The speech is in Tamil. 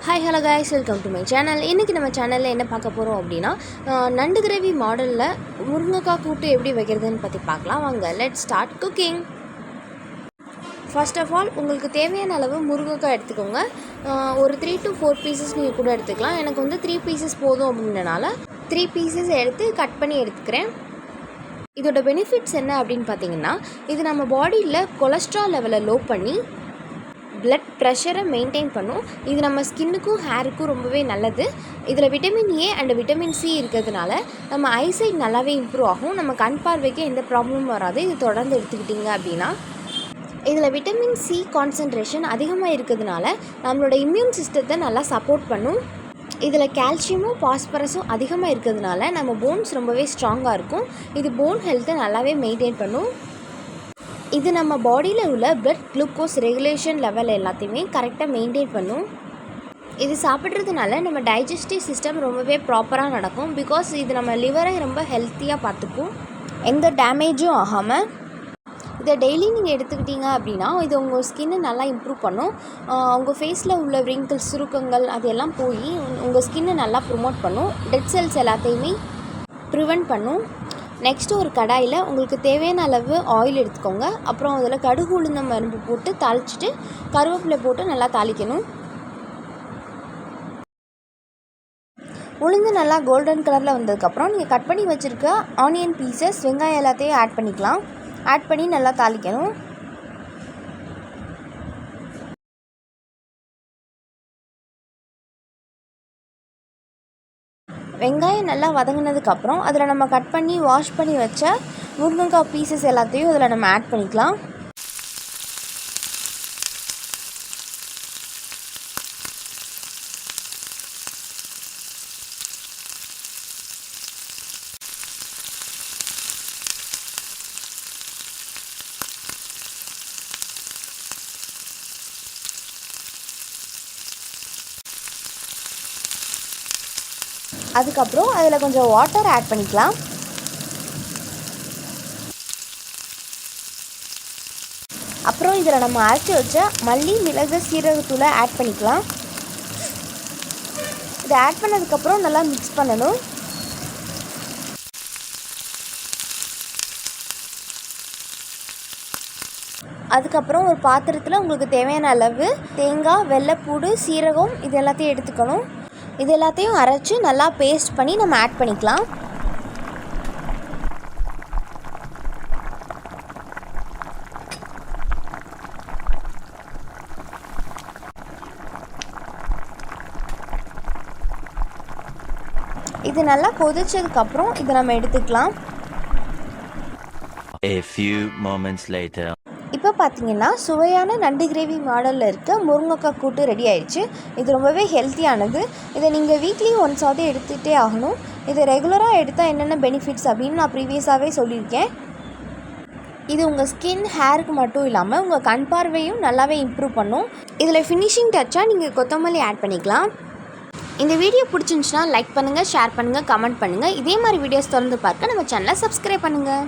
Hi hello guys, welcome to my channel. இன்றைக்கி நம்ம சேனலில் என்ன பார்க்க போகிறோம் அப்படின்னா, நண்டு கிரேவி மாடலில் முருங்கைக்காய் கூட்டு எப்படி வைக்கிறதுன்னு பற்றி பார்க்கலாம். வாங்க, let's start cooking. First of all உங்களுக்கு தேவையான அளவு முருங்கைக்காய் எடுத்துக்கோங்க. ஒரு 3 to 4 பீசஸ் நீங்கள் கூட எடுத்துக்கலாம். எனக்கு வந்து 3 பீசஸ் போதும் அப்படின்றனால 3 பீசஸ் எடுத்து கட் பண்ணி எடுத்துக்கிறேன். இதோட பெனிஃபிட்ஸ் என்ன அப்படின்னு பார்த்தீங்கன்னா, இது நம்ம பாடியில் கொலஸ்ட்ரால் லெவலை லோ பண்ணி பிளட் ப்ரெஷரை மெயின்டைன் பண்ணும். இது நம்ம ஸ்கின்னுக்கும் ஹேருக்கும் ரொம்பவே நல்லது. இதில் vitamin A and vitamin C இருக்கிறதுனால நம்ம ஐசைட் நல்லாவே இம்ப்ரூவ் ஆகும். நம்ம கண் பார்வைக்கு எந்த ப்ராப்ளமும் வராது இது தொடர்ந்து எடுத்துக்கிட்டிங்க அப்படின்னா. இதில் விட்டமின் சி கான்சன்ட்ரேஷன் அதிகமாக இருக்கிறதுனால நம்மளோட இம்யூன் சிஸ்டத்தை நல்லா சப்போர்ட் பண்ணும். இதில் கால்சியமும் பாஸ்பரஸும் அதிகமாக இருக்கிறதுனால நம்ம போன்ஸ் ரொம்பவே ஸ்ட்ராங்காக இருக்கும். இது போன் ஹெல்த்தை நல்லாவே மெயின்டைன் பண்ணும். இது நம்ம பாடியில் உள்ள பிளட் குளுக்கோஸ் ரெகுலேஷன் லெவல் எல்லாத்தையுமே கரெக்டாக மெயின்டைன் பண்ணும். இது சாப்பிட்றதுனால நம்ம டைஜஸ்டிவ் சிஸ்டம் ரொம்பவே ப்ராப்பராக நடக்கும். பிகாஸ் இது நம்ம லிவரை ரொம்ப ஹெல்த்தியாக பார்த்துக்கும், எந்த டேமேஜும் ஆகாமல். இதை டெய்லி நீங்கள் எடுத்துக்கிட்டீங்க அப்படின்னா இது உங்கள் ஸ்கின்னை நல்லா இம்ப்ரூவ் பண்ணும். உங்கள் ஃபேஸில் உள்ள விரிங்கிள்ஸ், சுருக்கங்கள் அதெல்லாம் போய் உங்கள் ஸ்கின்னை நல்லா ப்ரொமோட் பண்ணும். டெட் செல்ஸ் எல்லாத்தையுமே ப்ரிவெண்ட் பண்ணும். நெக்ஸ்ட்டு ஒரு கடாயில் உங்களுக்கு தேவையான அளவு ஆயில் எடுத்துக்கோங்க. அப்புறம் அதில் கடுகு உளுந்தம் பருப்பு போட்டு தாளிச்சிட்டு கருவேப்பிலை போட்டு நல்லா தாளிக்கணும். உளுந்து நல்லா கோல்டன் கலரில் வந்ததுக்கப்புறம் நீங்கள் கட் பண்ணி வச்சுருக்க ஆனியன் பீசஸ், வெங்காயம் எல்லாத்தையும் ஆட் பண்ணிக்கலாம். ஆட் பண்ணி நல்லா தாளிக்கணும். வெங்காயம் நல்லா வதங்கினதுக்கப்புறம் அதில் நம்ம கட் பண்ணி வாஷ் பண்ணி வச்ச முருங்கைக்காய் பீசஸ் எல்லாத்தையும் அதில் நம்ம ஆட் பண்ணிக்கலாம். அதுக்கப்புறம் அதில் கொஞ்சம் வாட்டர் ஆட் பண்ணிக்கலாம். அப்புறம் இதில் நம்ம அரைச்சி வச்ச மல்லி, மிளகு, சீரகத்தூளை ஆட் பண்ணிக்கலாம். இதை ஆட் பண்ணதுக்கப்புறம் நல்லா மிக்ஸ் பண்ணணும். அதுக்கப்புறம் ஒரு பாத்திரத்தில் உங்களுக்கு தேவையான அளவு தேங்காய், வெள்ளைப்பூடு, சீரகம் இது எல்லாத்தையும் எடுத்துக்கணும். இது எல்லாத்தையும் அரைச்சி நல்லா பேஸ்ட் பண்ணி நம்ம ஆட் பண்ணிக்கலாம். இது நல்லா கொதிச்சதுக்கப்புறம் இதை நம்ம எடுத்துக்கலாம். A few moments later. இப்போ பார்த்தீங்கன்னா சுவையான நண்டு கிரேவி மாடலில் இருக்க முருங்கைக்காய் கூட்டு ரெடி ஆயிடுச்சு. இது ரொம்பவே ஹெல்த்தியானது. இதை நீங்கள் வீக்லி ஒன்ஸாவது எடுத்துகிட்டே ஆகணும். இதை ரெகுலராக எடுத்தால் என்னென்ன பெனிஃபிட்ஸ் அப்படின்னு நான் ப்ரீவியஸாகவே சொல்லியிருக்கேன். இது உங்கள் ஸ்கின், ஹேருக்கு மட்டும் இல்லாமல் உங்கள் கண் பார்வையும் நல்லாவே இம்ப்ரூவ் பண்ணும். இதில் ஃபினிஷிங் டச்சாக நீங்கள் கொத்தமல்லி ஆட் பண்ணிக்கலாம். இந்த வீடியோ பிடிச்சிருந்துச்சுன்னா லைக் பண்ணுங்கள், ஷேர் பண்ணுங்கள், கமெண்ட் பண்ணுங்கள். இதே மாதிரி வீடியோஸ் தொடர்ந்து பார்க்க நம்ம சேனலை சப்ஸ்கிரைப் பண்ணுங்கள்.